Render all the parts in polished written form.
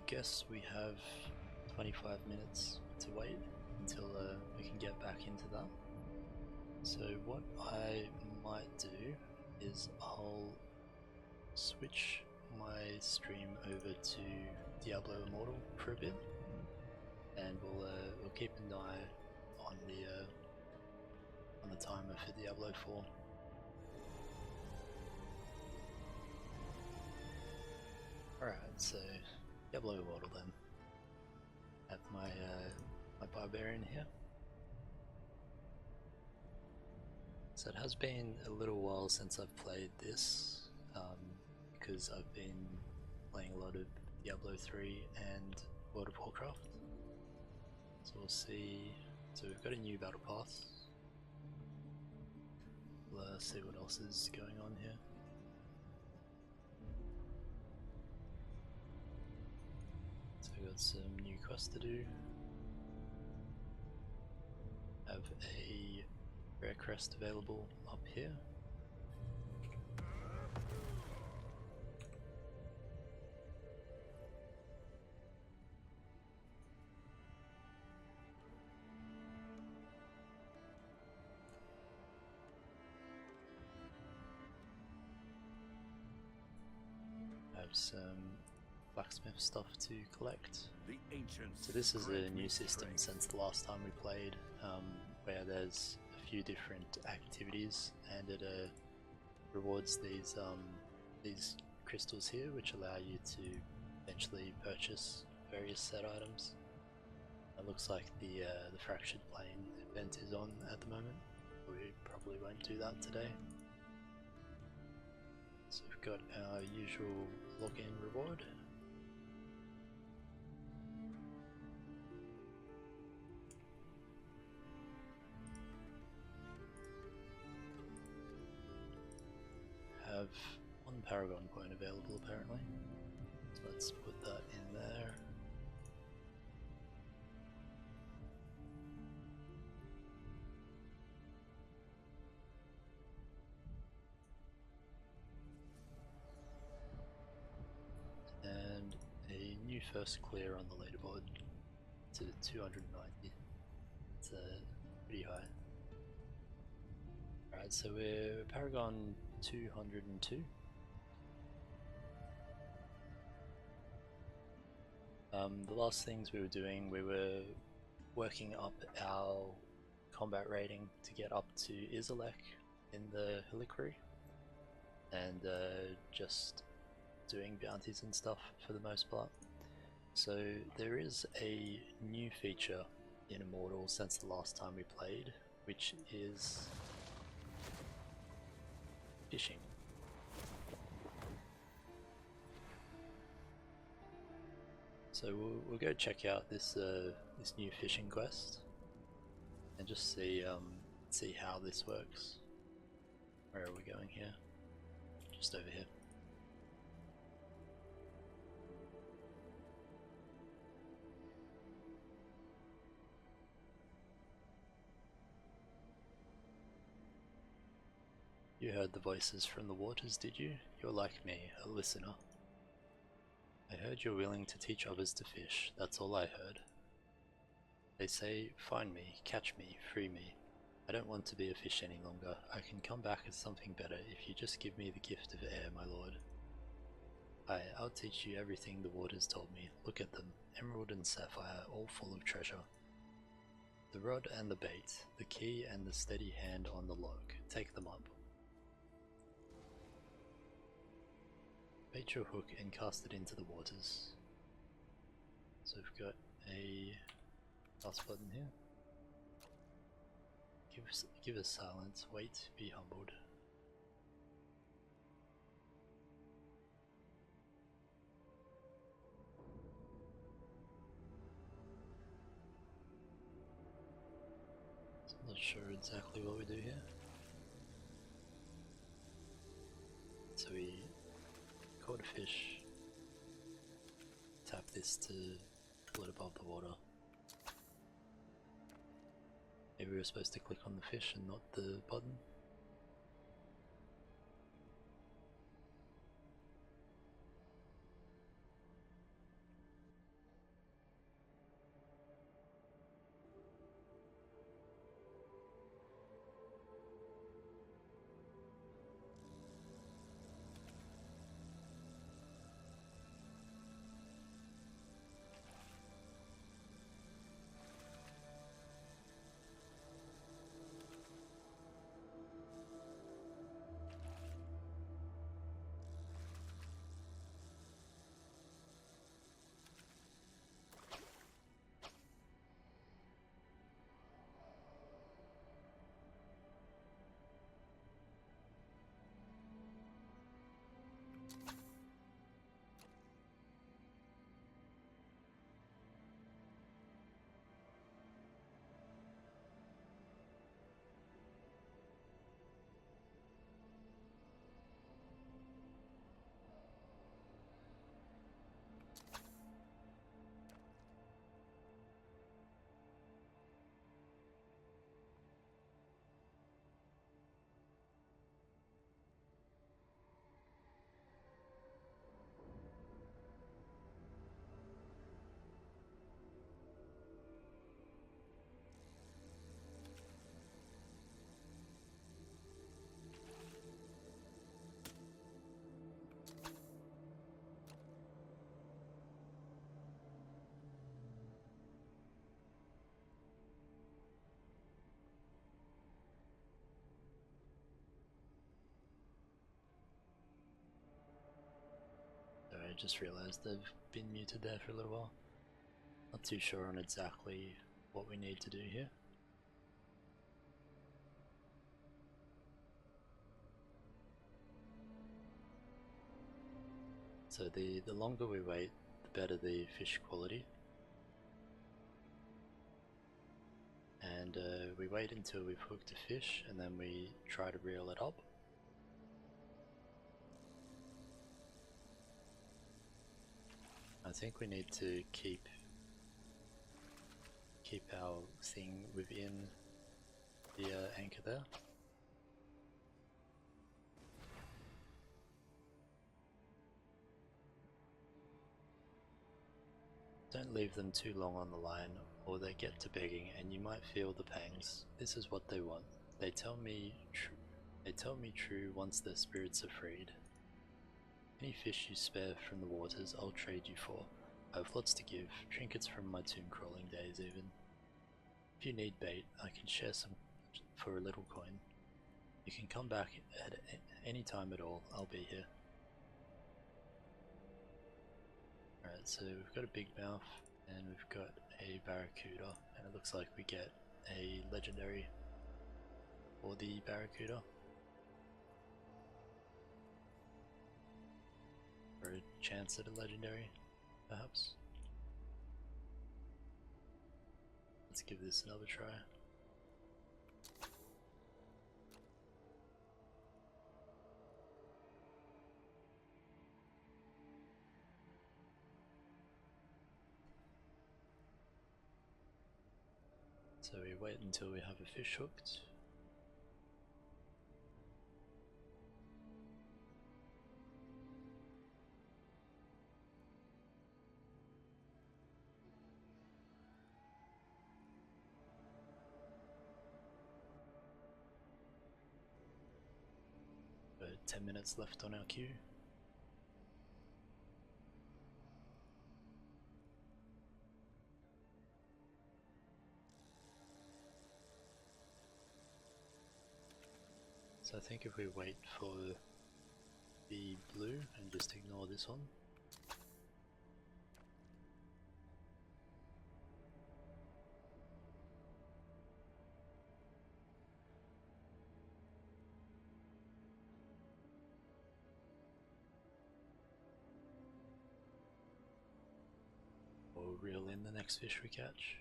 guess we have 25 minutes to wait until we can get back into that. So what I might do is I'll switch my stream over to Diablo Immortal for a bit, and we'll keep an eye on the timer for Diablo 4. Alright, so Diablo Immortal then. Have my my barbarian here. So it has been a little while since I've played this, because I've been playing a lot of Diablo 3 and World of Warcraft. So we'll see. So we've got a new battle pass. We'll see what else is going on here. So we've got some new quests to do. Have a rare crest available up here. Have some blacksmith stuff to collect. So this is a new system since the last time we played, where there's a few different activities, and it rewards these crystals here, which allow you to eventually purchase various set items. It looks like the Fractured Plane event is on at the moment. We probably won't do that today. So we've got our usual login reward. Have one Paragon point available apparently, so let's put that in there. And a new first clear on the leaderboard to 290. It's pretty high. Alright, so we're Paragon 202. The last things we were doing, we were working up our combat rating to get up to Izalek in the Reliquary, and just doing bounties and stuff for the most part. So there is a new feature in Immortal since the last time we played, which is fishing. So we'll go check out this this new fishing quest and just see how this works. Where are we going here? Just over here. You heard the voices from the waters, did you? You're like me, a listener. I heard you're willing to teach others to fish, that's all I heard. They say, find me, catch me, free me. I don't want to be a fish any longer. I can come back as something better if you just give me the gift of air, my lord. I'll teach you everything the waters told me. Look at them, emerald and sapphire, all full of treasure. The rod and the bait, the key and the steady hand on the log. Take them up. Bait your hook and cast it into the waters. So we've got a cast button here. Give us silence, wait, be humbled. So I'm not sure exactly what we do here. So we caught a fish, tap this to pull it above the water. Maybe we were supposed to click on the fish and not the button. just realised they've been muted there for a little while. Not too sure on exactly what we need to do here. So the longer we wait, the better the fish quality. And we wait until we've hooked a fish and then we try to reel it up. I think we need to keep our thing within the anchor there. Don't leave them too long on the line or they get to begging and you might feel the pangs. This is what they want. They tell me true once their spirits are freed. Any fish you spare from the waters I'll trade you for. I have lots to give, trinkets from my tomb crawling days even. If you need bait, I can share some for a little coin. You can come back at any time at all, I'll be here. Alright, so we've got a big mouth and we've got a barracuda, and it looks like we get a legendary for the barracuda. Or a chance at a legendary, perhaps. Let's give this another try. So we wait until we have a fish hooked. Got 10 minutes left on our queue. So I think if we wait for the blue and just ignore this one. We'll reel in the next fish we catch.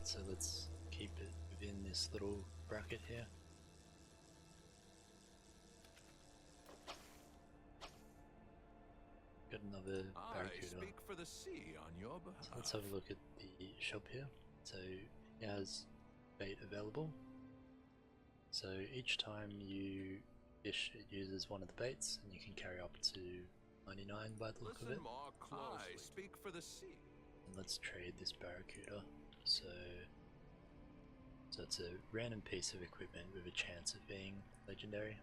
So let's keep it within this little bracket here. Got another barracuda. I speak for the sea on your behalf. So let's have a look at the shop here. So it has bait available. So each time you fish, it uses one of the baits, and you can carry up to 99 by the look of it. More closely. I speak for the sea. And let's trade this barracuda. So it's a random piece of equipment with a chance of being legendary.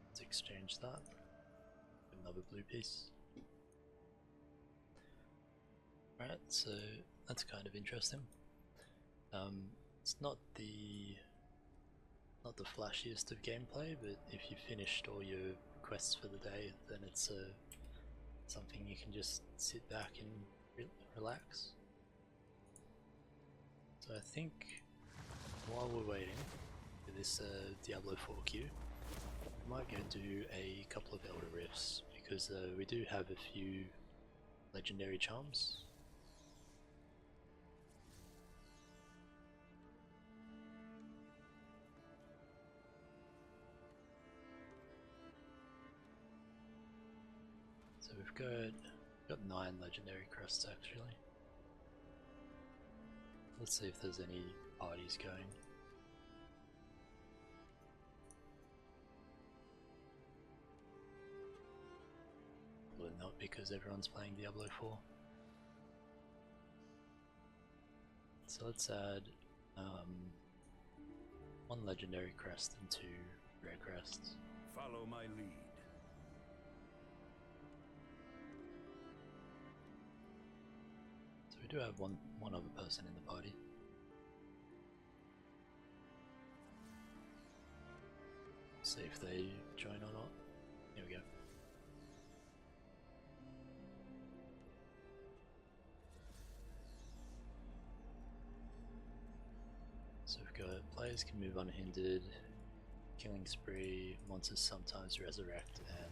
Let's exchange that. Another blue piece. Alright, so that's kind of interesting. It's not the flashiest of gameplay, but if you've finished all your quests for the day, then it's something you can just sit back and relax. So I think while we're waiting for this Diablo 4 queue, we might go do a couple of Elder Rifts, because we do have a few legendary charms. So we've got 9 legendary crests actually. Let's see if there's any parties going. because everyone's playing Diablo 4. So let's add 1 legendary crest and 2 rare crests. Follow my lead. So we do have one other person in the party. See if they join or not. Here we go. So we've got players can move unhindered, killing spree, monsters sometimes resurrect, and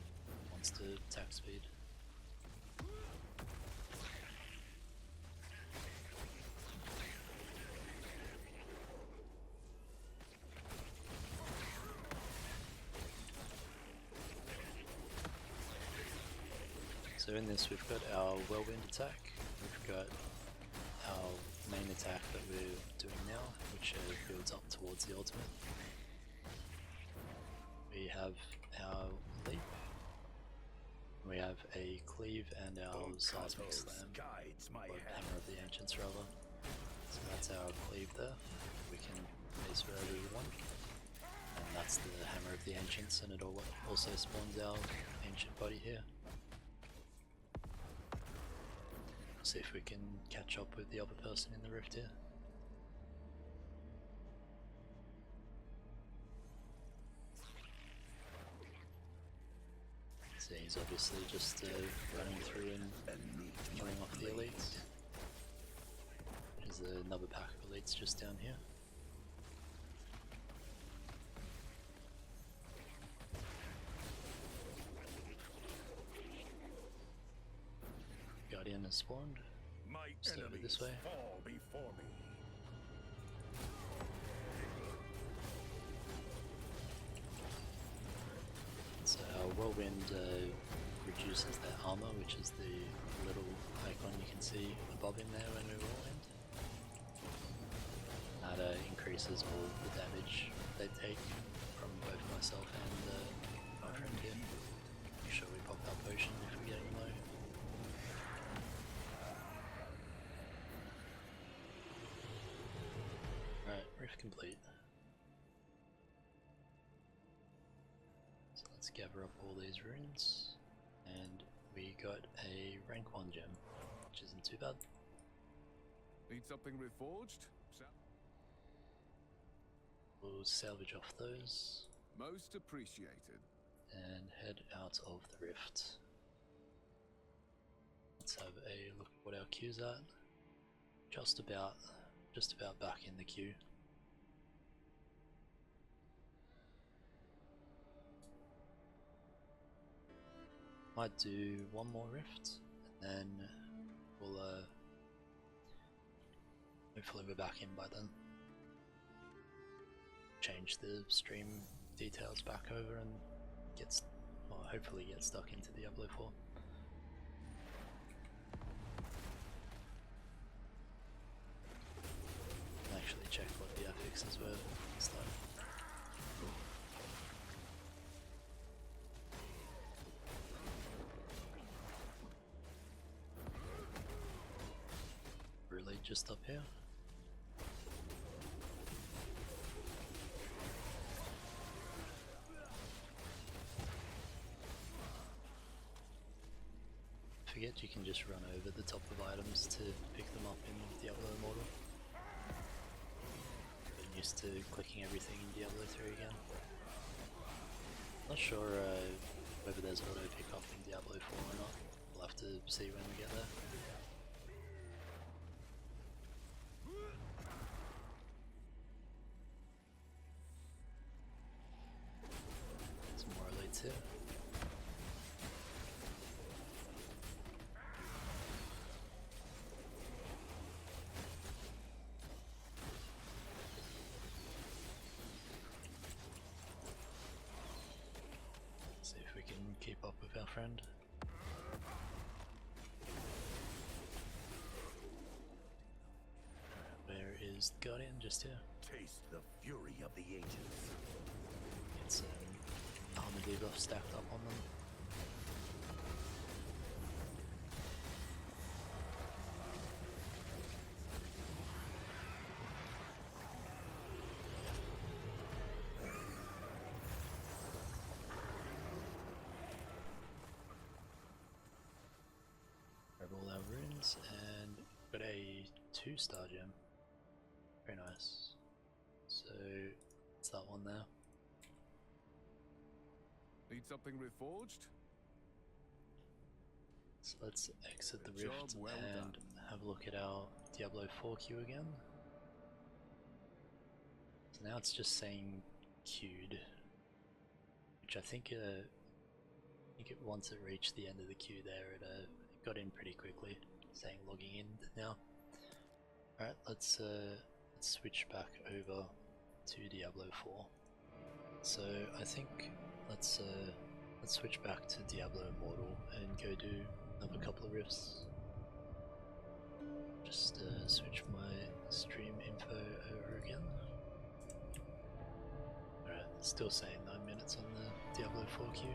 monster attack speed. So in this we've got our whirlwind attack, we've got our main attack that we're doing now, which builds up towards the ultimate. We have our leap, we have a cleave and our seismic slam, or hammer of the ancients rather. So that's our cleave there, we can place wherever we want. And that's the hammer of the ancients, and it also spawns our ancient body here. See if we can catch up with the other person in the rift here. So he's obviously just running through and killing off the elites. There's another pack of elites just down here. Guardian has spawned. Just over this way. Fall before me. So our whirlwind reduces their armor, which is the little icon you can see above him there when we whirlwind. That increases all the damage they take from both myself and my friend here. Make sure we pop our potion if we're getting low. Right, rift complete. So let's gather up all these runes, and we got a rank 1 gem, which isn't too bad. Need something reforged? We'll salvage off those Most appreciated. and head out of the rift. Let's have a look at what our queue's at. Just about back in the queue. Might do one more rift, and then we'll hopefully we're back in by then. Change the stream details back over and hopefully get stuck into Diablo 4. Actually check what the affixes were this time. Really just up here. Forget you can just run over the top of items to pick them up in Diablo Immortal. Been used to clicking everything in Diablo 3 again. Not sure whether there's auto pick up in Diablo 4 or not. We'll have to see when we get there. Some more elites here. See if we can keep up with our friend. Where is the Guardian? Just here. Taste the fury of the ancients. It's armor debuff stacked up on them. 2-star gem. Very nice. So, it's that one there. Need something reforged? So let's exit the Job rift well and done. have a look at our Diablo 4 queue again. So now it's just saying queued, which I think it once it reached the end of the queue there, it got in pretty quickly, saying logging in now. Alright, let's switch back over to Diablo 4. So I think let's switch back to Diablo Immortal and go do another couple of rifts. Just switch my stream info over again. Alright, still saying 9 minutes on the Diablo 4 queue.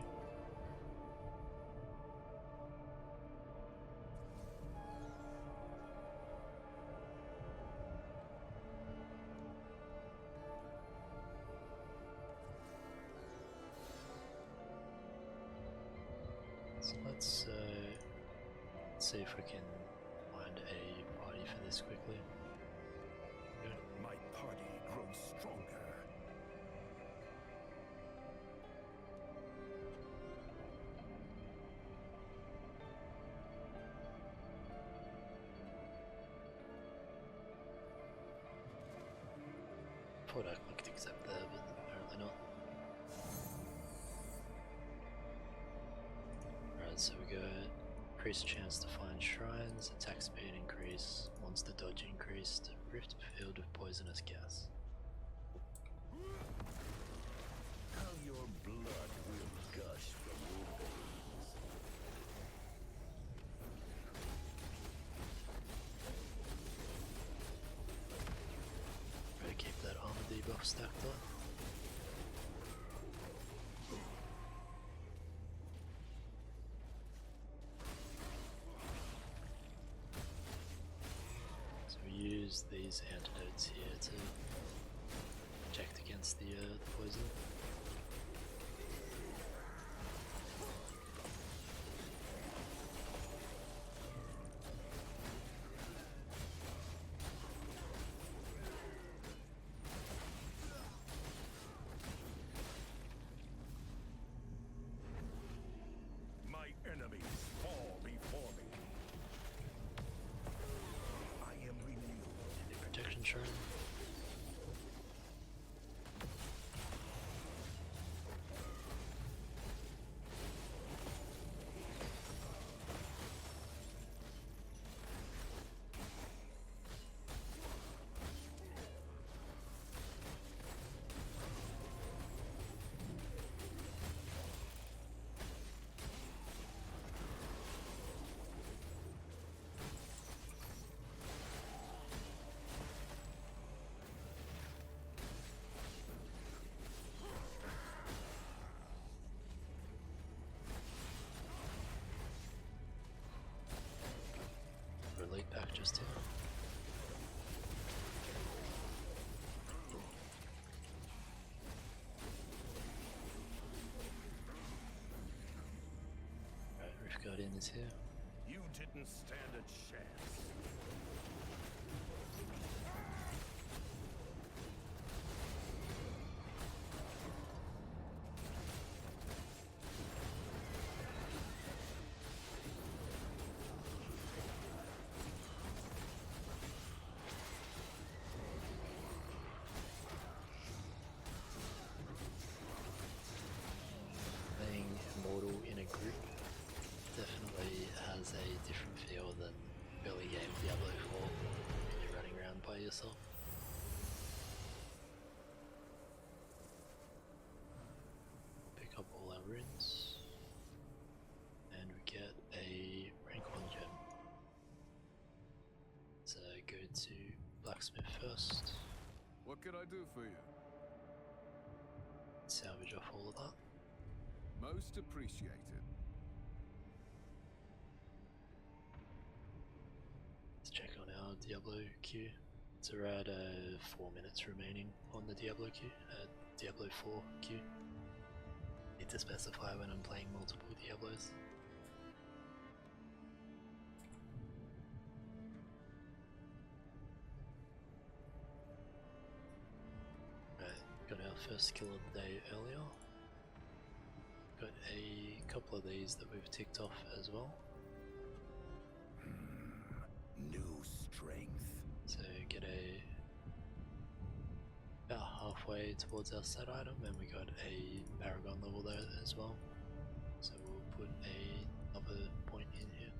So let's see if we can find a party for this quickly. Good. My party grows stronger. Thought I clicked accept there, but apparently not. Alright, so we got increased chance to find shrines, attack speed increase, monster dodge increased, rift filled with poisonous gas. How your blood will gush from your veins. Try to keep that armor debuff stacked up. So we use these antidotes here to protect against the poison. My enemies fall before me. I am renewed. The protection shrine. Relate pack just here. Right, Rift Guardian is here. You didn't stand a chance. Playing Immortal in a group definitely has a different feel than early game Diablo 4 when you're running around by yourself. Pick up all our runes and we get a rank 1 gem. So go to blacksmith first, What can I do for you? salvage off all of that. Most appreciated. Let's check on our Diablo queue. It's around 4 minutes remaining on the Diablo queue, Diablo 4 queue. Need to specify when I'm playing multiple Diablos. first kill of the day earlier. Got a couple of these that we've ticked off as well. New strength. So get about halfway towards our set item, and we got a Paragon level there as well. So we'll put another point in here.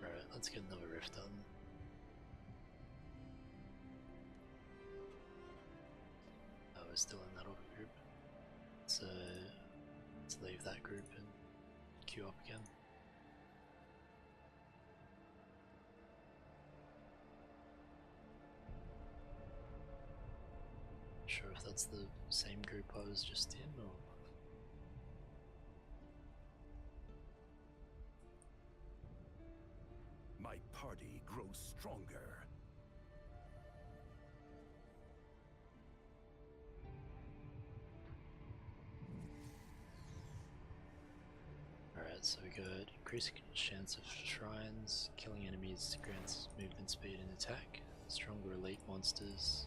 Alright, let's get another rift done. Oh, we're still in that other group. So let's leave that group and queue up again. Sure if that's the same group I was just in, or My party grows stronger. alright, so we got increasing chance of shrines, killing enemies grants movement speed and attack, stronger elite monsters,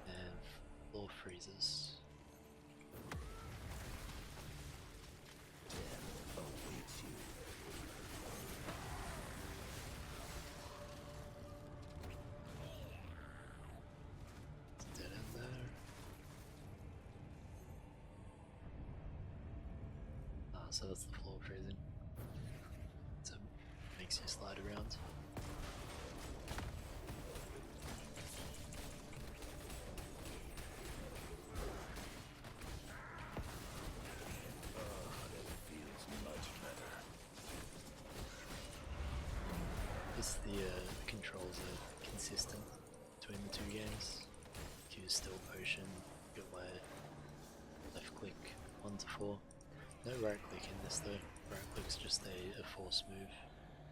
and floor freezes. Death awaits you. Dead end there. So that's the floor freezing. So makes you slide around. That feels much better. This the controls are consistent between the two games. Q is still potion, got my left click 1 to 4. No right click in this though, right click's just a force move.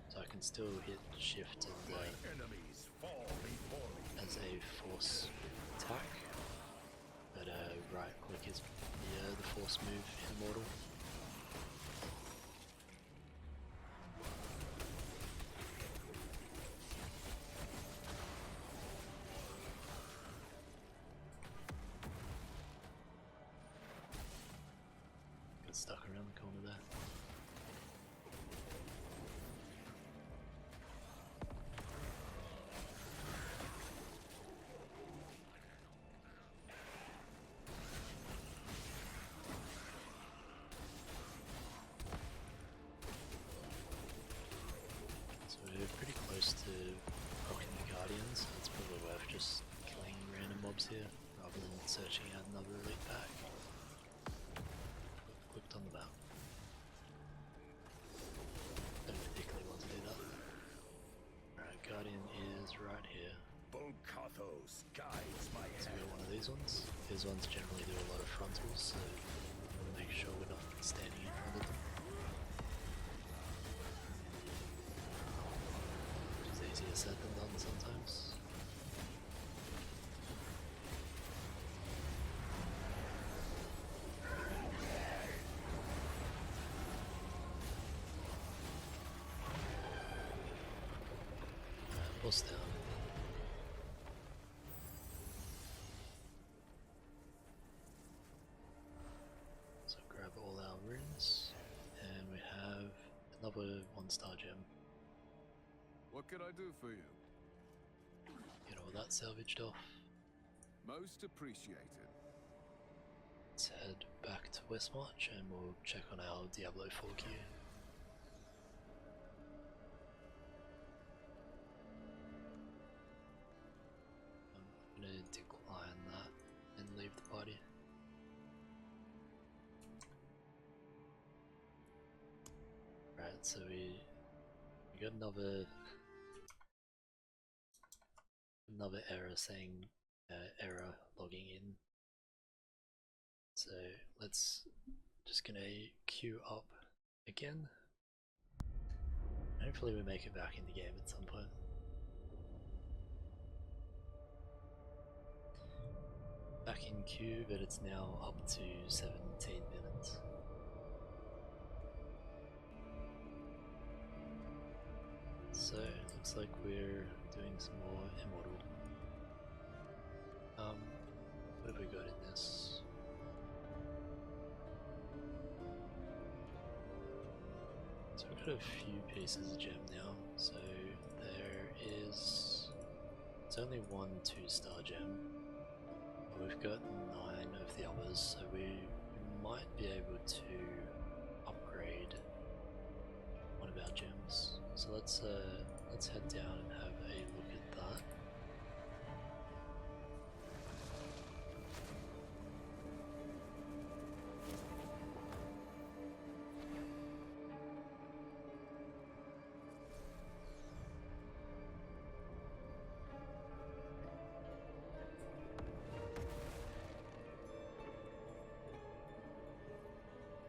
So I can still hit shift and Enemies fall before me. as a force attack. But right click is the force move in Immortal. Got stuck around the corner there. So we're pretty close to rocking the Guardians, so it's probably worth just killing random mobs here rather than searching out another elite pack. Clicked on the map. Don't particularly want to do that. Alright, Guardian is right here. Volcathos guides my So we hand. got one of these ones. These ones generally do a lot of frontals, so we'll make sure we're not standing in front of them. Which is easier said than done sometimes. Boss down. So grab all our runes, and we have another 1-star gem. What can I do for you? Get all that salvaged off. Most appreciated. Let's head back to Westmarch and we'll check on our Diablo 4 queue. I'm gonna decline that and leave the party. Right, so we got another error saying error logging in. So let's just gonna queue up again. Hopefully we make it back in the game at some point. Back in queue, but it's now up to 17 minutes. So looks like we're doing some more Immortal. What have we got in this? So we've got a few pieces of gem now. So there is, it's only one 2-star gem. But we've got 9 of the others, so we might be able to upgrade one of our gems. So let's head down and have a look at that.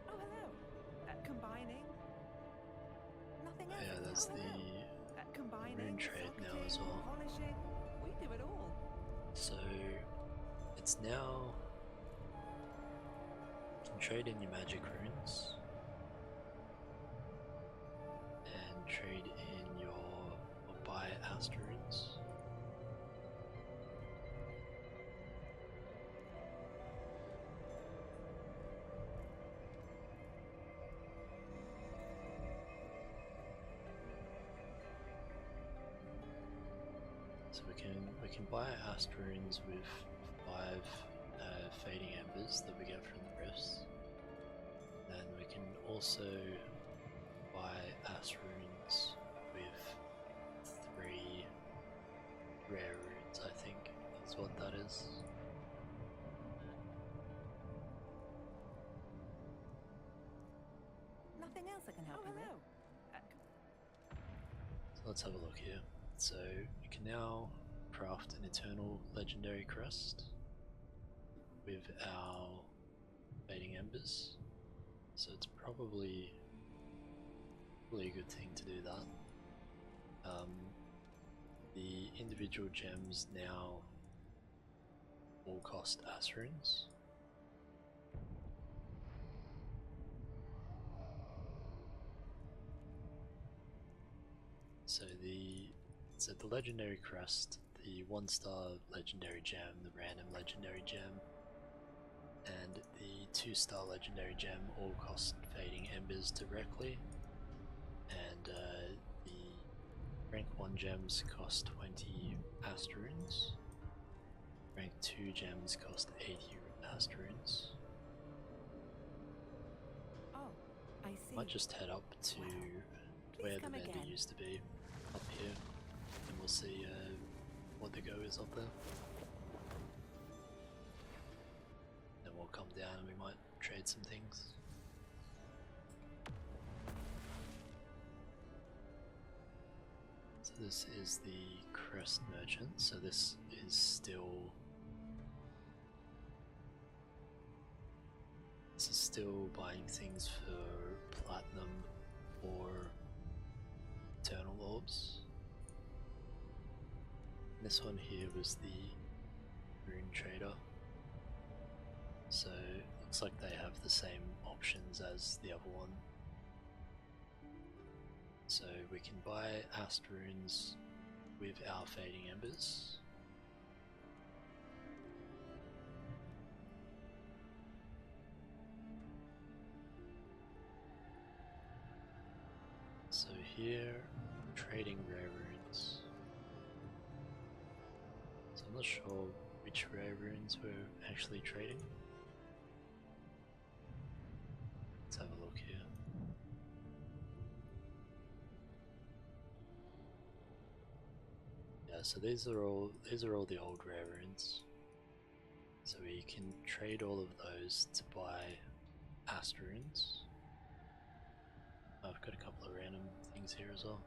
Oh, hello. Combining. Nothing else. Yeah, there's Oh, hello. the Combining. rune trade now as socketing, well. Polishing. We do it all. So it's now, you can trade in your magic runes and trade in your, or buy Asta runes. So we can buy Asta runes with 5 fading embers that we get from the rifts. Then we can also buy Asta runes with 3 rare runes, I think is what that is. Nothing else I can help you with. So let's have a look here. So you can now craft an eternal legendary crest with our fading embers. So it's probably a good thing to do that. The individual gems now all cost Asrunes. So the legendary crest, the 1-star legendary gem, the random legendary gem, and the 2-star legendary gem all cost fading embers directly, and the rank 1 gems cost 20 Asterunes, rank 2 gems cost 80 Asterunes. Oh, I see. Might just head up to where the come vendor again. used to be, up here, and we'll see what the go is up there. Then we'll come down and we might trade some things. So this is the Crest Merchant, so this is still buying things for platinum or eternal orbs. This one here was the rune trader, so looks like they have the same options as the other one. So we can buy Asterunes with our fading embers. So here, trading rare runes. So I'm not sure which rare runes we're actually trading. Let's have a look here. Yeah, so these are all the old rare runes. So we can trade all of those to buy Asterunes. I've got a couple of random things here as well.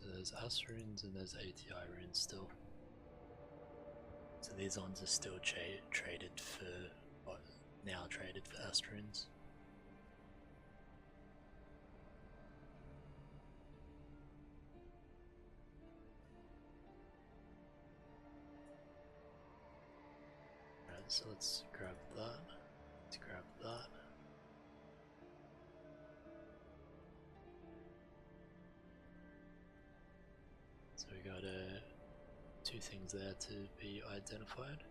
So there's Asterunes and there's ATI runes still. So these ones are still traded for, what, now traded for Asterunes. so let's grab that. Let's grab that. So we got two things there to be identified.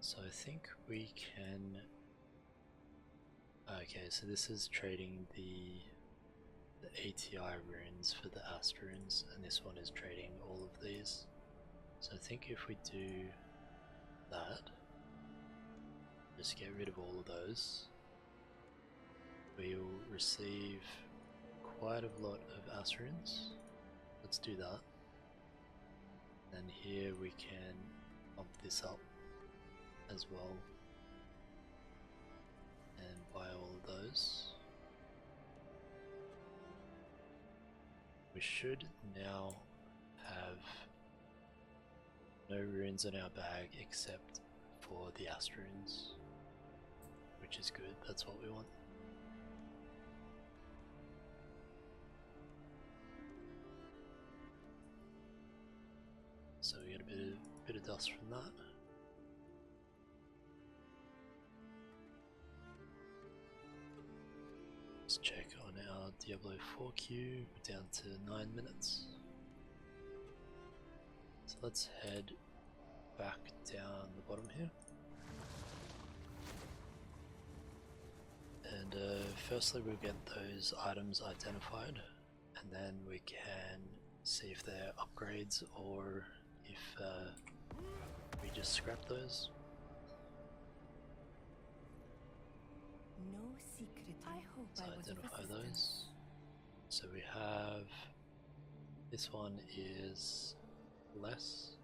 So I think we can. Okay, so this is trading the ATI runes for the Ast runes, and this one is trading all of these. So I think if we do that, just get rid of all of those, we'll receive quite a lot of Ast runes. Let's do that. And here we can bump this up as well and buy all of those. We should now have no runes in our bag except for the Ast runes, which is good. That's what we want. So we get a bit of dust from that. Let's check on our Diablo 4 queue. We're down to 9 minutes. So let's head back down the bottom here. And firstly we'll get those items identified, and then we can see if they're upgrades or if we just scrap those. No secret. I hope So I was of identify assistance. those. So we have, this one is less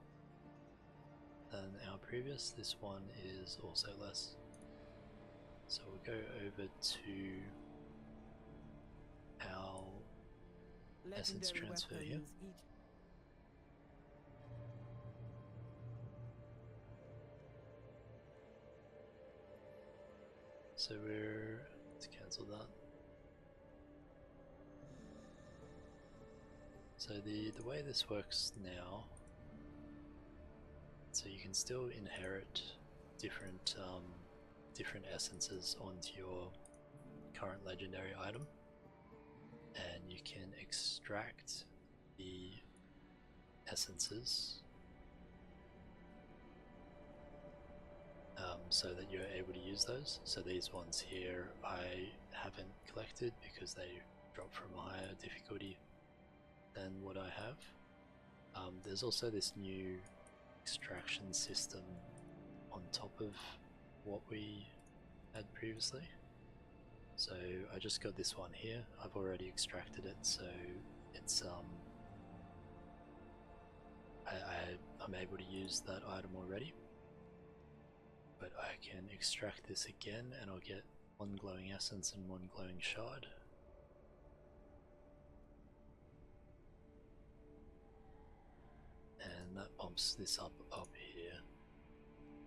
than our previous, this one is also less. So we'll go over to our essence Legendary transfer here. weapons each. So let's cancel that. So the way this works now, so you can still inherit different different essences onto your current legendary item, and you can extract the essences so that you're able to use those. So these ones here I haven't collected because they drop from a higher difficulty than what I have. There's also this new extraction system on top of what we had previously. So I just got this one here. I've already extracted it, so it's I'm able to use that item already. But I can extract this again and I'll get one glowing essence and one glowing shard. And that bumps this up here.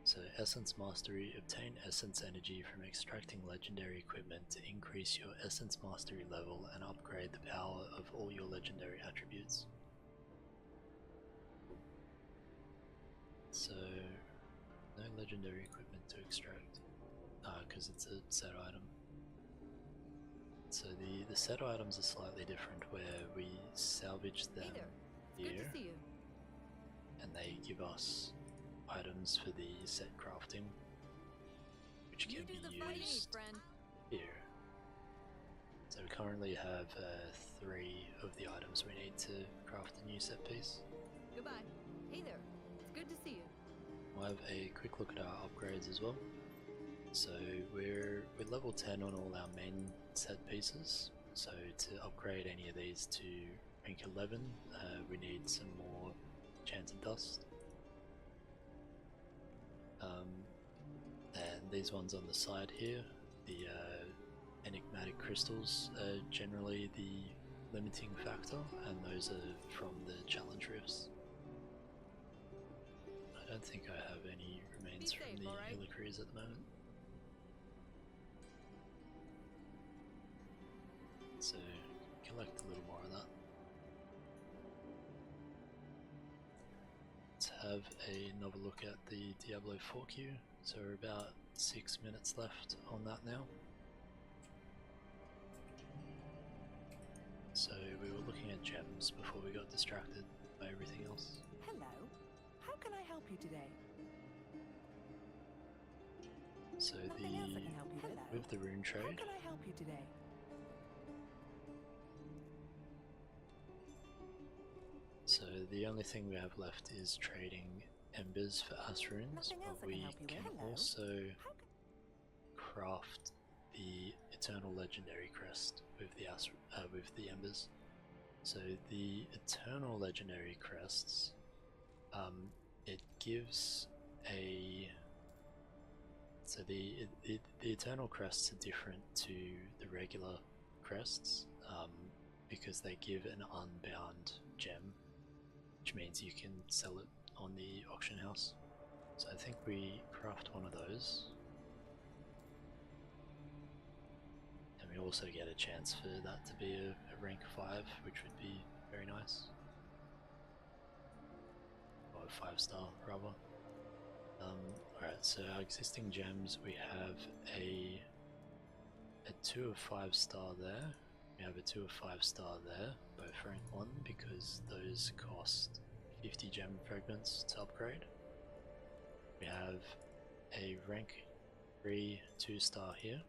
So Essence Mastery, obtain Essence Energy from extracting legendary equipment to increase your Essence Mastery level and upgrade the power of all your legendary attributes. So no legendary equipment to extract, because it's a set item. So the set items are slightly different, where we salvage them Good here, to see you. and they give us items for the set crafting, which can be used friend. here. So we currently have 3 of the items we need to craft a new set piece. Goodbye. Hey there. It's good to see you. We'll have a quick look at our upgrades as well. So we're level 10 on all our main set pieces. So to upgrade any of these to rank 11, we need some more enchanted dust. And these ones on the side here, the enigmatic crystals are generally the limiting factor, and those are from the challenge rifts. I don't think I have any remains Be from safe, the alright? Illiqueries at the moment. So collect a little more of that. have another look at the Diablo 4 queue. So we're about 6 minutes left on that now. So we were looking at gems before we got distracted by everything else. Hello. How can I help you today? So Nothing else I can help you with? with the rune How trade, can I help you today? so the only thing we have left is trading embers for ass runes, Nothing else but I can we help you with? can Hello. also How can craft the eternal legendary crest with the embers. So the eternal legendary crests, it gives a the eternal crests are different to the regular crests because they give an unbound gem, which means you can sell it on the auction house. So I think we craft one of those. And we also get a chance for that to be a rank 5, which would be very nice. Or a 5-star, rather. Alright, so our existing gems, we have a 2 of 5-star there. We have a 2 of 5-star there, both rank 1, because those cost 50 gem fragments to upgrade. We have a rank 3 2-star here,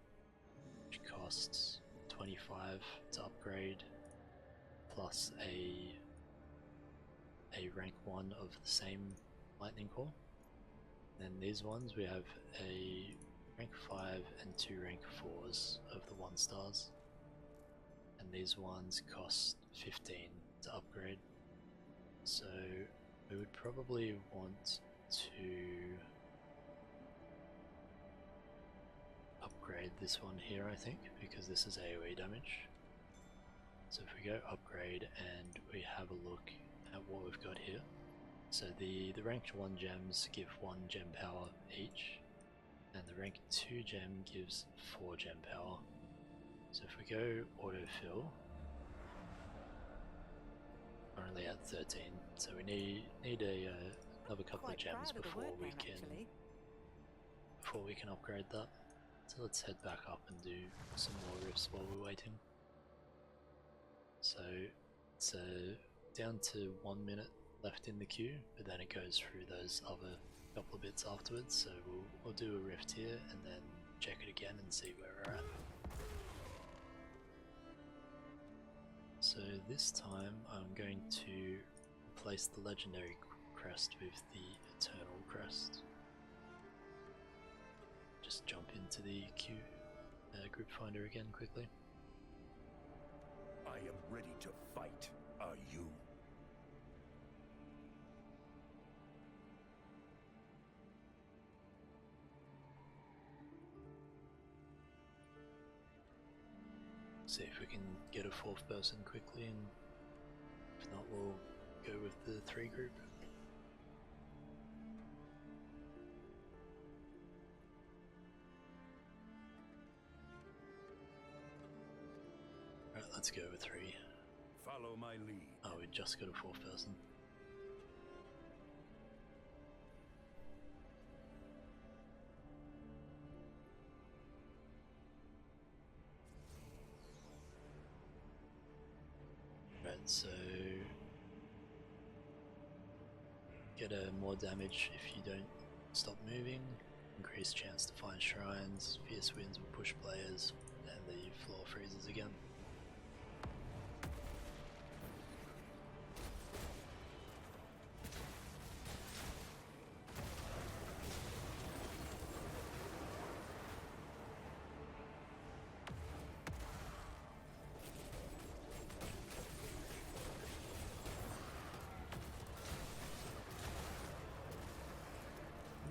which costs 25 to upgrade, plus a rank 1 of the same lightning core. Then these ones, we have a rank 5 and 2 rank 4s of the 1-stars. And these ones cost 15 to upgrade. So we would probably want to upgrade this one here, I think, because this is AoE damage. So if we go upgrade and we have a look at what we've got here. So the ranked 1 gems give 1 gem power each, and the rank 2 gem gives 4 gem power. So if we go autofill, we're only at 13, so we need another couple of Quite gems proud of the before work we there, can upgrade that. So let's head back up and do some more rifts while we're waiting. So it's down to 1 minute left in the queue, but then it goes through those other couple of bits afterwards, so we'll do a rift here and then check it again and see where we're at. So this time I'm going to replace the legendary crest with the eternal crest. Just jump into the queue group finder again quickly. I am ready to fight. Are you? See if we can get a 4th person quickly, and if not, we'll go with the 3 group. Alright, let's go with 3. Follow my lead. Oh, we just got a 4th person. Right, so get more damage if you don't stop moving, increased chance to find shrines, fierce winds will push players, and the floor freezes again.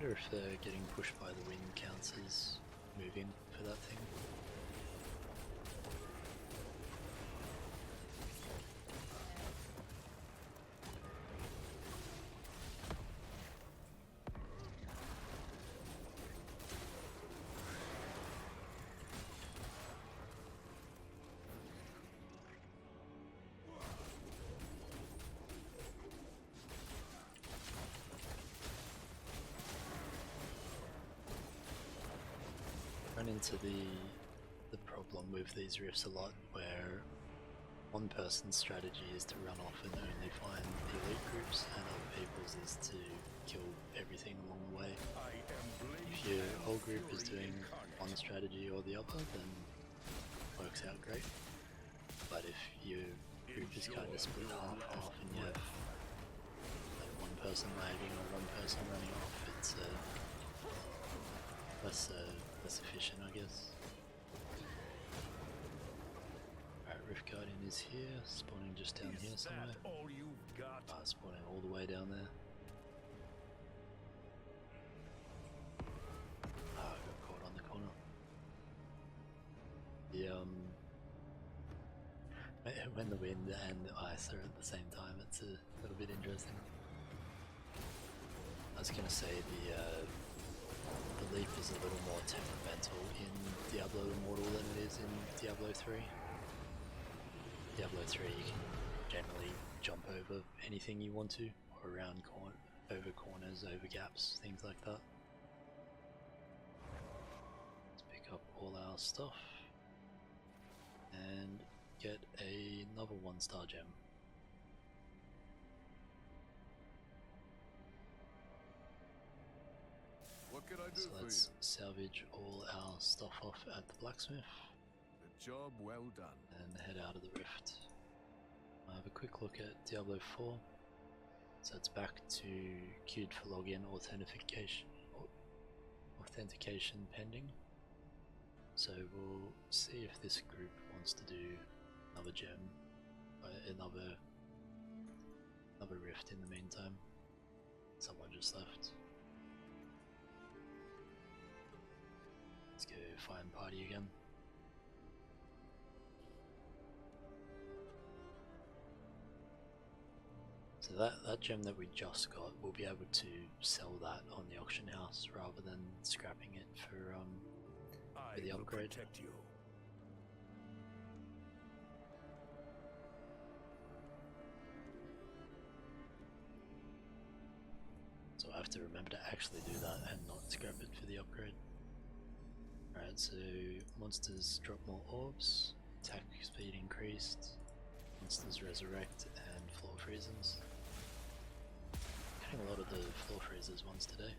I wonder if getting pushed by the wind counts as moving for that thing. run into the problem with these rifts a lot, where one person's strategy is to run off and only find the elite groups, and other people's is to kill everything along the way. If your whole group is doing one strategy or the other, then it works out great. But if your group is kind of split half and you have like one person lagging or one person running off, it's less efficient, I guess. Alright, Rift Guardian is here, spawning just down here somewhere. All you've got? Spawning all the way down there. I got caught on the corner. When the wind and the ice are at the same time, it's a little bit interesting. I was gonna say the leap is a little more temperamental in Diablo Immortal than it is in Diablo 3. Diablo 3 you can generally jump over anything you want to, or around over corners, over gaps, things like that. Let's pick up all our stuff and get another 1-star gem. What can I do So for you? let's salvage all our stuff off at the blacksmith The job well done. and head out of the rift. I'll have a quick look at Diablo 4. So it's back to queued for login authentication pending. So we'll see if this group wants to do another gem, another rift in the meantime. Someone just left. Let's go find party again. So that gem that we just got, we'll be able to sell that on the auction house rather than scrapping it for the upgrade. Protect you. So I have to remember to actually do that and not scrap it for the upgrade. Alright, so monsters drop more orbs, attack speed increased, monsters resurrect, and floor freezes. Getting a lot of the floor freezers ones today.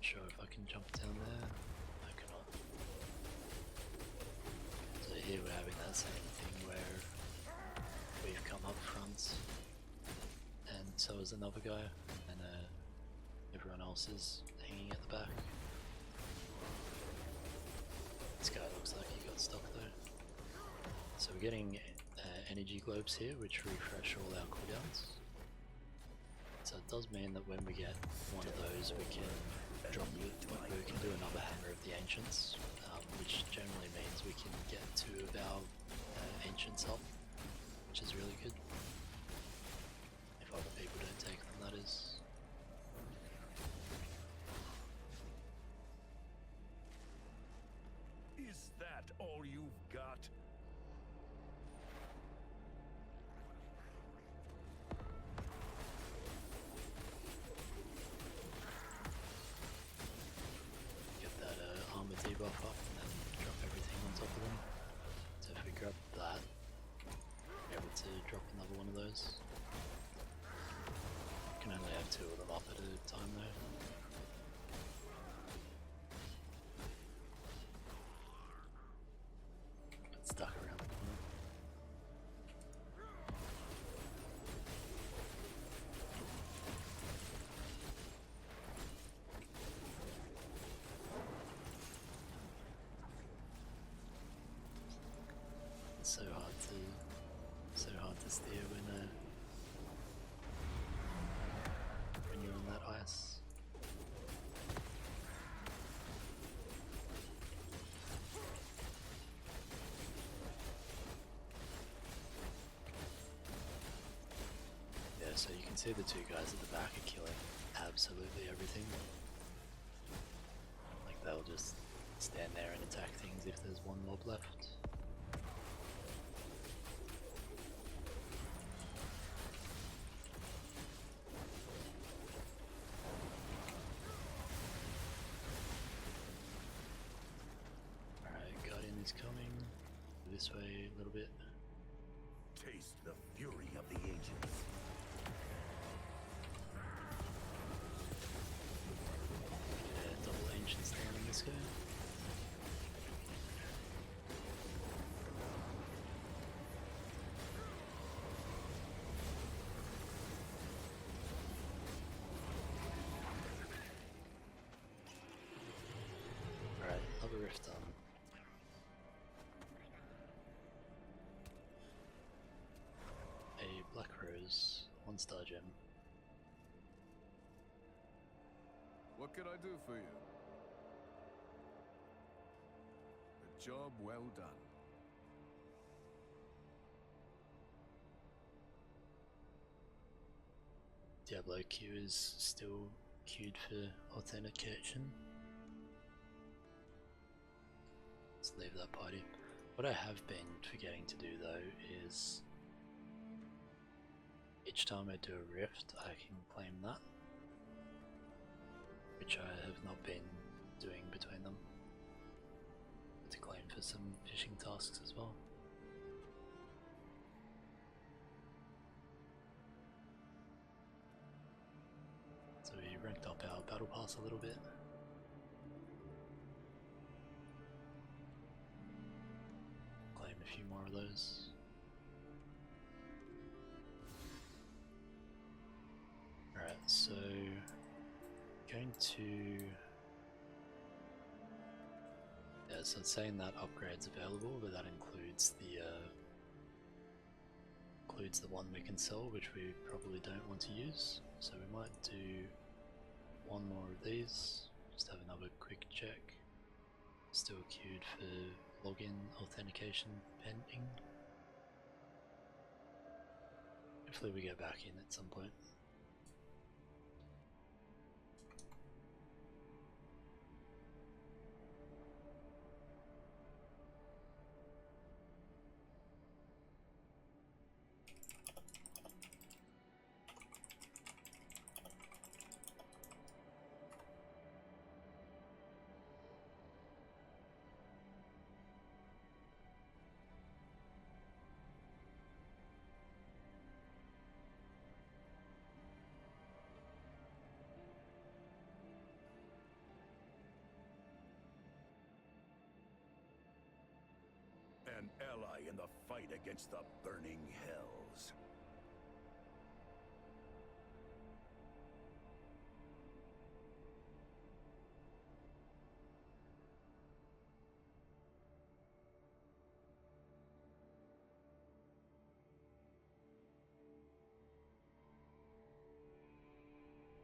Sure if I can jump down there. I cannot. So here we're having that same thing where we've come up front, and so is another guy, and everyone else is hanging at the back. This guy looks like he got stuck though. So we're getting energy globes here, which refresh all our cooldowns. So it does mean that when we get one of those, we can drop it. We can do another Hammer of the Ancients, which generally means we can get 2 of our Ancients up, which is really good. If other people don't take them, that is. Is that all you've got? Get that armor debuff up and then drop everything on top of them. So if we grab that, we're able to drop another one of those. You can only have 2 of them up at a time though. Get stuck around the corner. It's so hard to steer when you're on that ice. Yeah, so you can see the 2 guys at the back are killing absolutely everything. Like they'll just stand there and attack things if there's one mob left. this way a little bit. Taste the fury of the ancients. Get a double ancient stand in this guy. Right, another rift done. A black rose, 1-star gem. What can I do for you? A job well done. Diablo Q is still queued for authentication. Let's leave that party. What I have been forgetting to do though is each time I do a rift I can claim that, which I have not been doing between them, to claim for some fishing tasks as well. So we ranked up our battle pass a little bit. Claim a few more of those. Alright, so going to... Yeah, so it's saying that upgrade's available, but that includes the one we can sell, which we probably don't want to use. So we might do one more of these, just have another quick check. Still queued for login authentication pending. Hopefully we get back in at some point. An ally in the fight against the burning hells.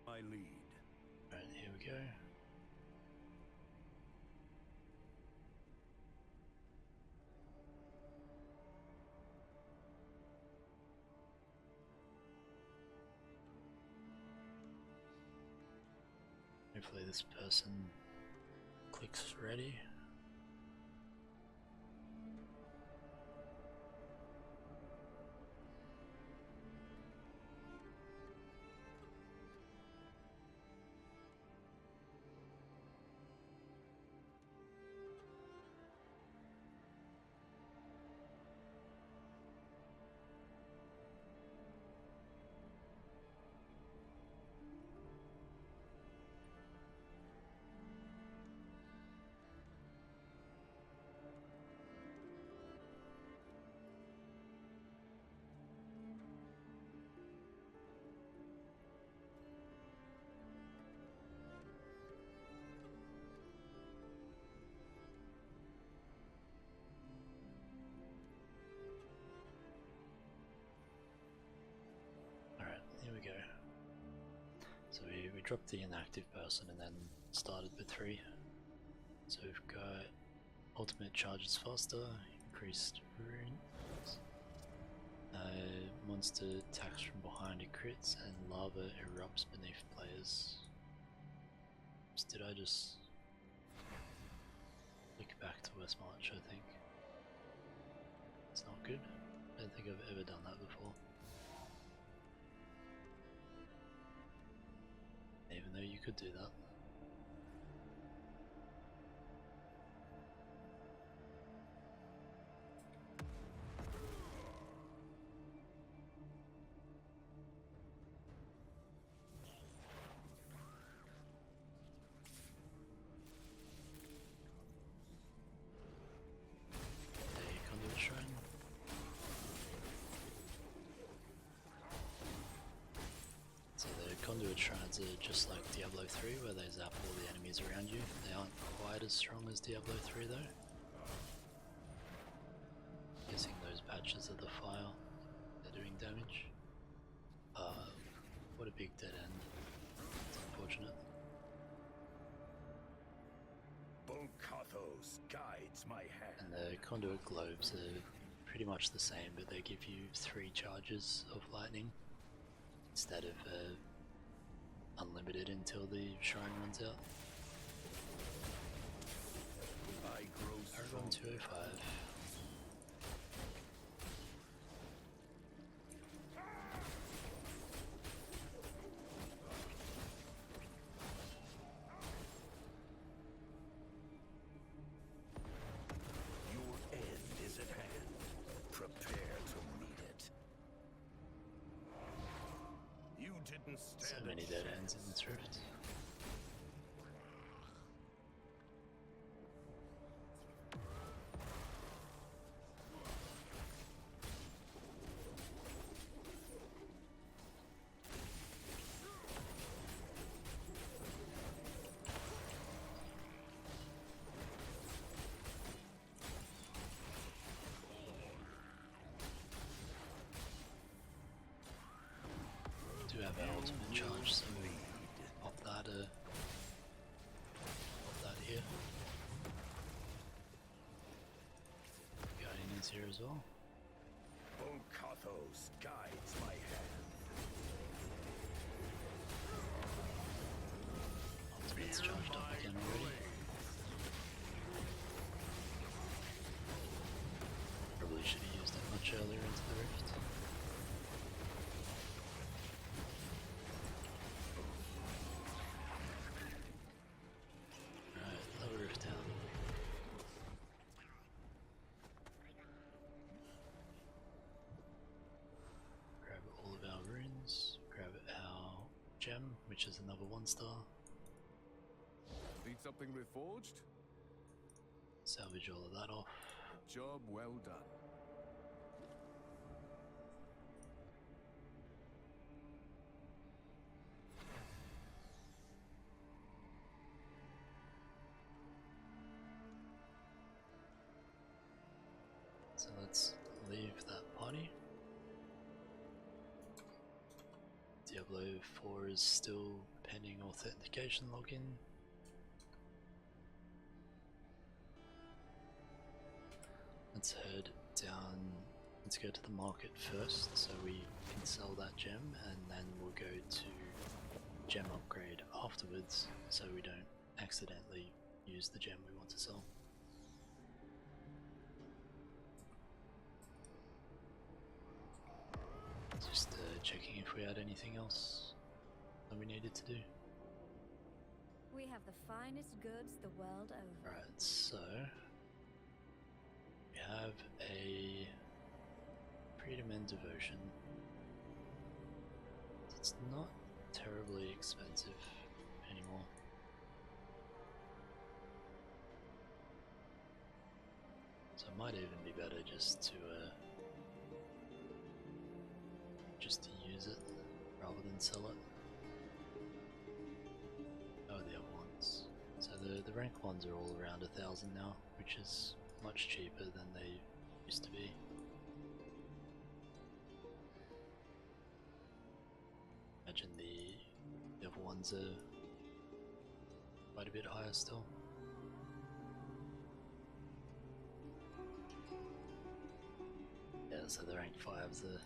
My lead. Alright, here we go. Hopefully this person clicks ready. Here we go. So we dropped the inactive person and then started with 3. So we've got ultimate charges faster, increased runes, monster attacks from behind it crits, and lava erupts beneath players. Did I just click back to West March, I think? It's not good. I don't think I've ever done that before. Even though you could do that. conduit shrines are just like Diablo 3 where they zap all the enemies around you. They aren't quite as strong as Diablo 3 though. Guessing those patches of the fire, they're doing damage. What a big dead end. It's unfortunate. Bulkathos guides my hand. And the conduit globes are pretty much the same, but they give you 3 charges of lightning instead of unlimited until the shrine runs out. I grow Paragon stronger. 205. Your end is at hand. Prepare to meet it. You didn't So stand many a dead ends in chance. this rift. Do have our ultimate charge, so we pop that here. Guardian is here as well. Bulkathos guides my hand. Ultimate's charged up again already. Probably should have used it much earlier into the rift. Alright, lower rift down. Grab all of our runes, grab our gem, which is another 1-star. Need something reforged? Salvage all of that off. Job well done. So let's leave that party. Diablo 4 is still pending authentication login. Let's head down, let's go to the market first so we can sell that gem, and then we'll go to gem upgrade afterwards so we don't accidentally use the gem we want to sell. Just checking if we had anything else that we needed to do. We have the finest goods the world over. Right, so we have a Freedom and Devotion. It's not terribly expensive anymore. So it might even be better just to use it rather than sell it. Oh, the other ones. So the rank ones are all around 1,000 now, which is much cheaper than they used to be. Imagine the other ones are quite a bit higher still. Yeah, so the rank 5s are,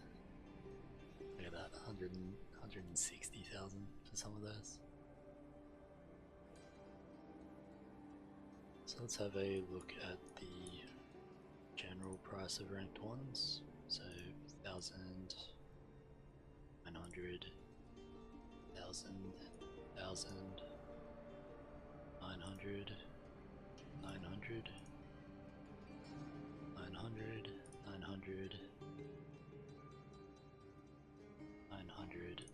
look at that, 160,000 for some of those. So let's have a look at the general price of ranked ones. So 1,000, 900, 1,000, 1,000, 900, 900, 900, 900, 900,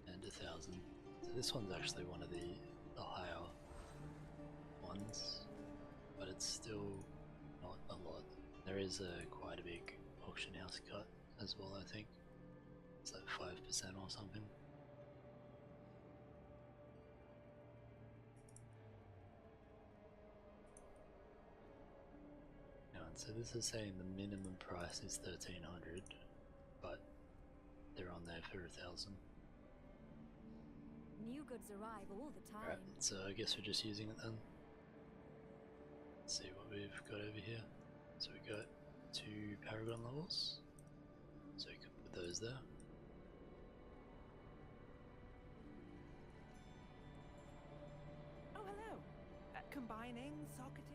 and 1,000. So this one's actually one of the higher ones, but it's still not a lot. There is quite a big auction house cut as well, I think. It's like 5% or something. So this is saying the minimum price is 1,300, but they're on there for 1,000. New goods arrive all the time. Right, so I guess we're just using it then. Let's see what we've got over here. So we got 2 Paragon levels, so we can put those there. Oh, hello. Combining, socketing.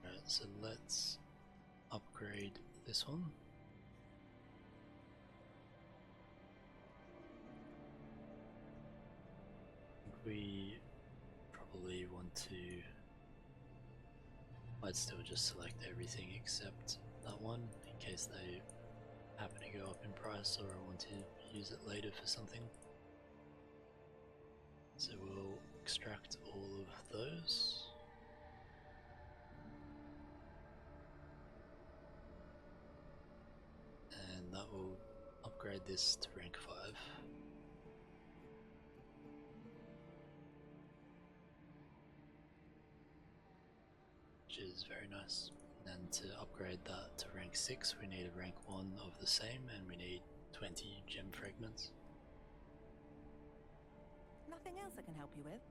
Alright, so let's upgrade this one. I think we probably want to... I'd still just select everything except that one in case they happen to go up in price or I want to use it later for something. So we'll extract all of those. And that will upgrade this to rank 5. Which is very nice. And to upgrade that to rank 6 we need a rank 1 of the same and we need 20 gem fragments. Nothing else I can help you with?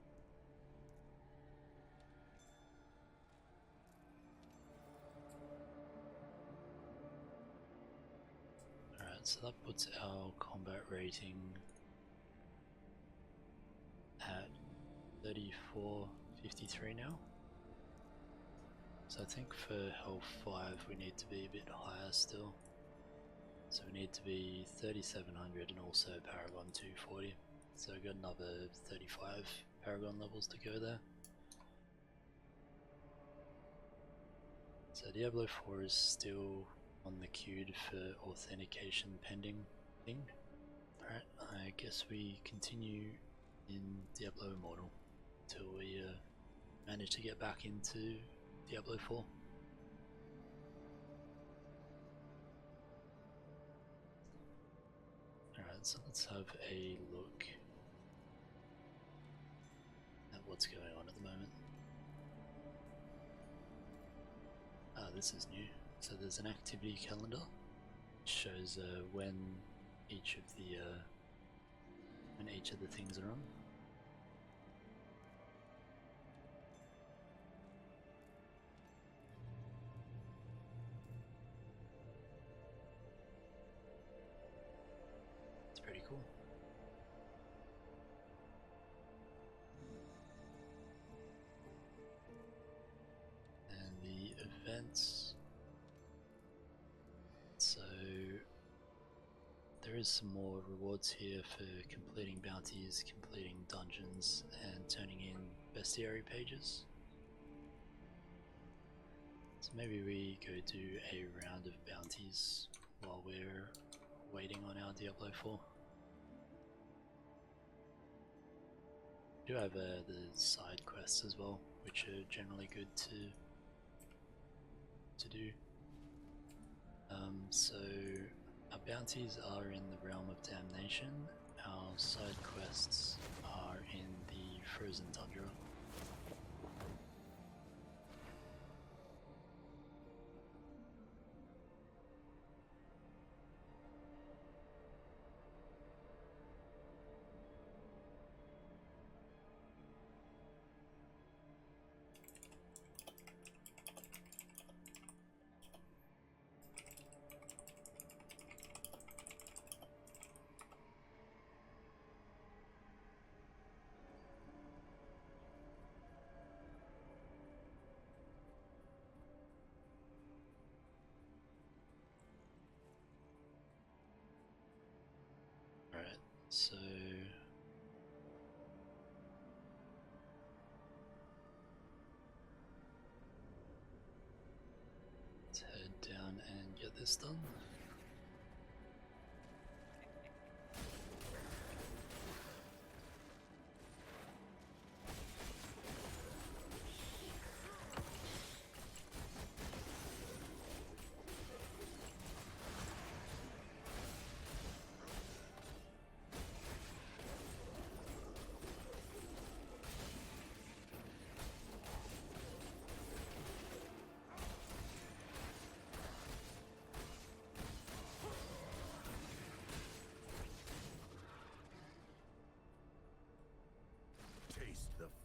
Alright, so that puts our combat rating at 3453 now. So I think for health 5 we need to be a bit higher still. So we need to be 3700 and also Paragon 240. So we've got another 35 Paragon levels to go there. So Diablo 4 is still on the queued for authentication pending thing. Alright, I guess we continue in Diablo Immortal until we manage to get back into Diablo 4. Alright, so let's have a look at what's going on at the moment. Ah, this is new. So there's an activity calendar which shows when each of the things are on. It's pretty cool. And the events. So there is some more rewards here for completing bounties, completing dungeons, and turning in bestiary pages. So maybe we go do a round of bounties while we're waiting on our Diablo 4. We do have the side quests as well, which are generally good to do. So our bounties are in the Realm of Damnation, our side quests are in the Frozen Tundra. Alright, so let's head down and get this done.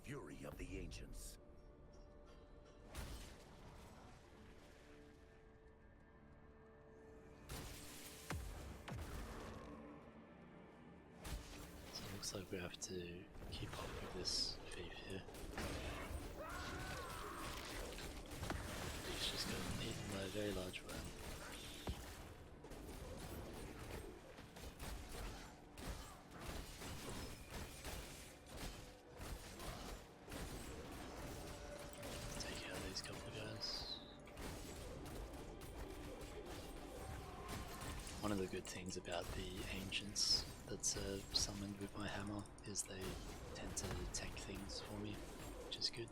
fury of the ancients. So it looks like we have to keep up with this thief here. He's just gotten eaten by a very large worm. Take out these couple of guys. One of the good things about the ancients that's summoned with my hammer is they tend to tank things for me, which is good.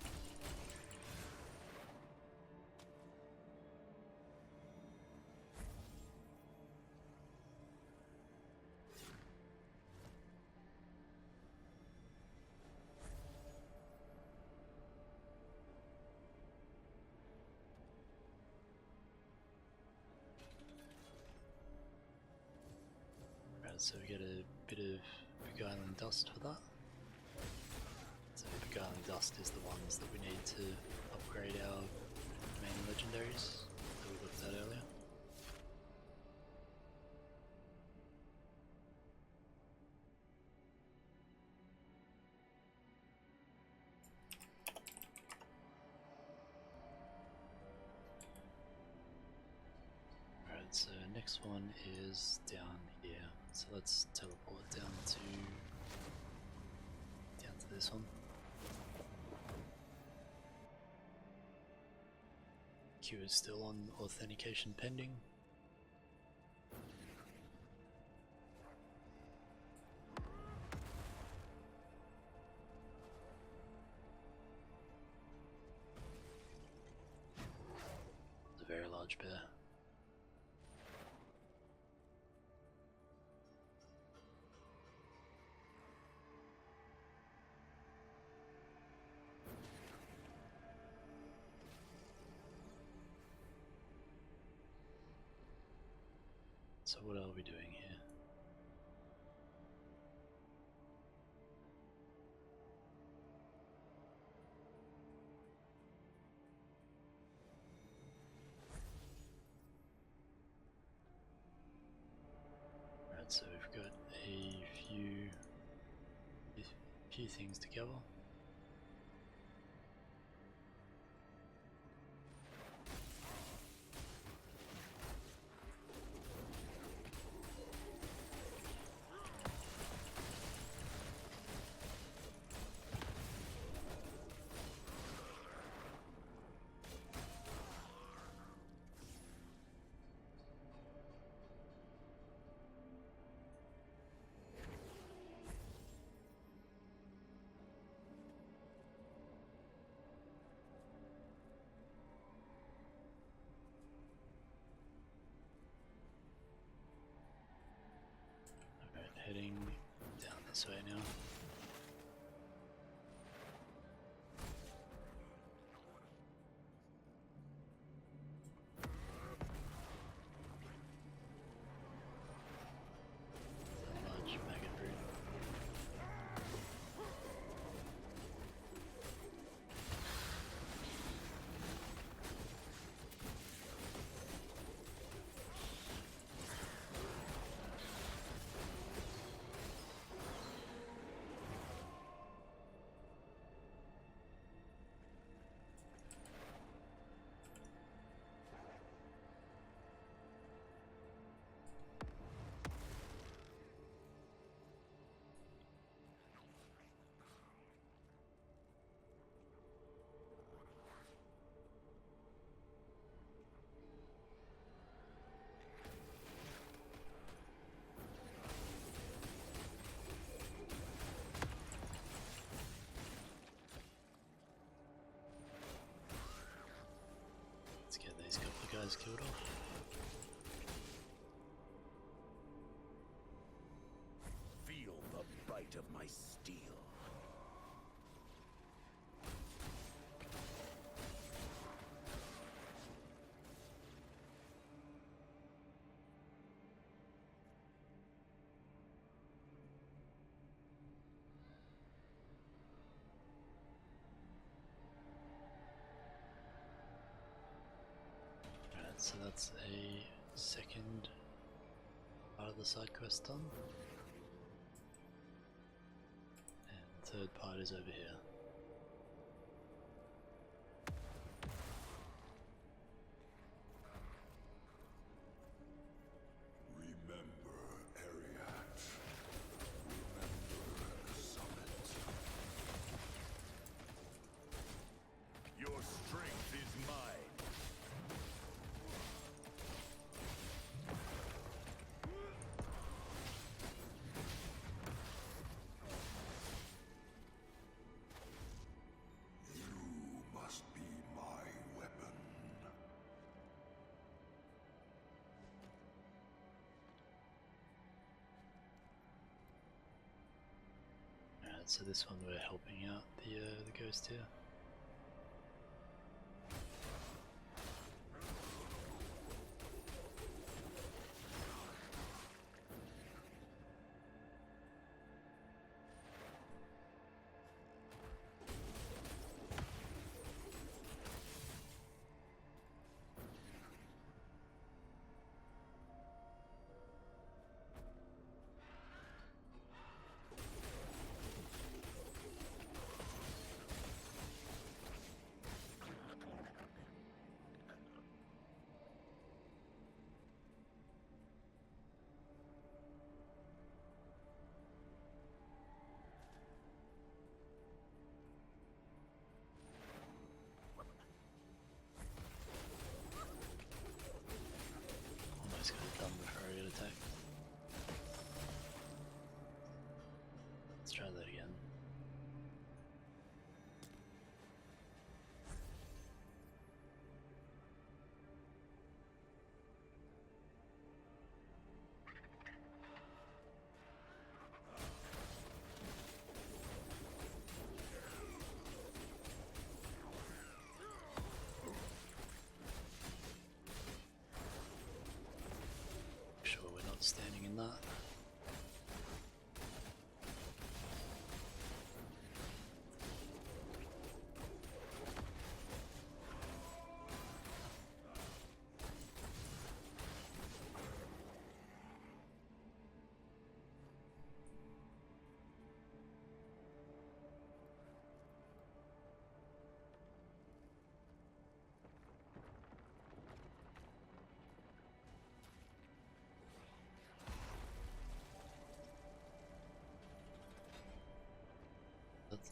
Right, so we get a bit of beguiling dust for that. So beguiling dust is the ones that we need to upgrade our main legendaries that we looked at earlier. Alright, so next one is down here. So let's teleport down to this one. Queue is still on authentication pending. It's a very large bear. So what are we doing here? Right, so we've got a few things together. Heading down this way now. Large maggot brood. Let's get these couple of guys killed off. Feel the bite of my steel. So that's a second part of the side quest done. And the third part is over here. Remember Ariat. Remember the summit. Your strength is mine. You must be my weapon. Alright, so this one we're helping out the ghost here. Almost got it done before I get attacked. Let's try that again. Sure we're not standing in that.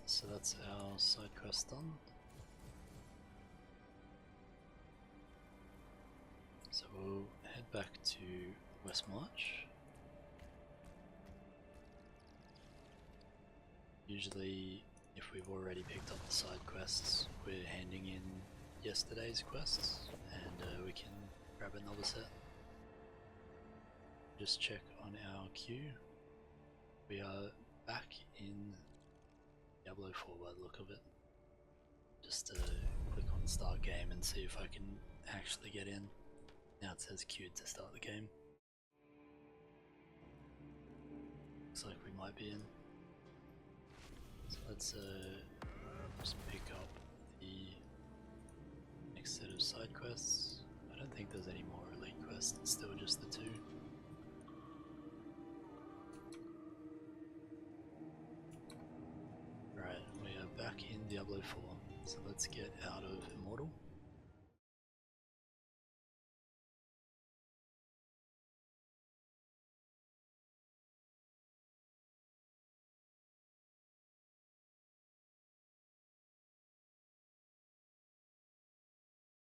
So that's our side quest done. So we'll head back to West March. Usually, if we've already picked up the side quests, we're handing in yesterday's quests, and we can grab another set. Just check on our queue. We are back in Diablo 4 by the look of it. Just click on start game and see if I can actually get in. Now it says queued to start the game. Looks like we might be in. So let's just pick up the next set of side quests. I don't think there's any more elite quests, it's still just the two. Right, we are back in Diablo 4, so let's get out of Immortal.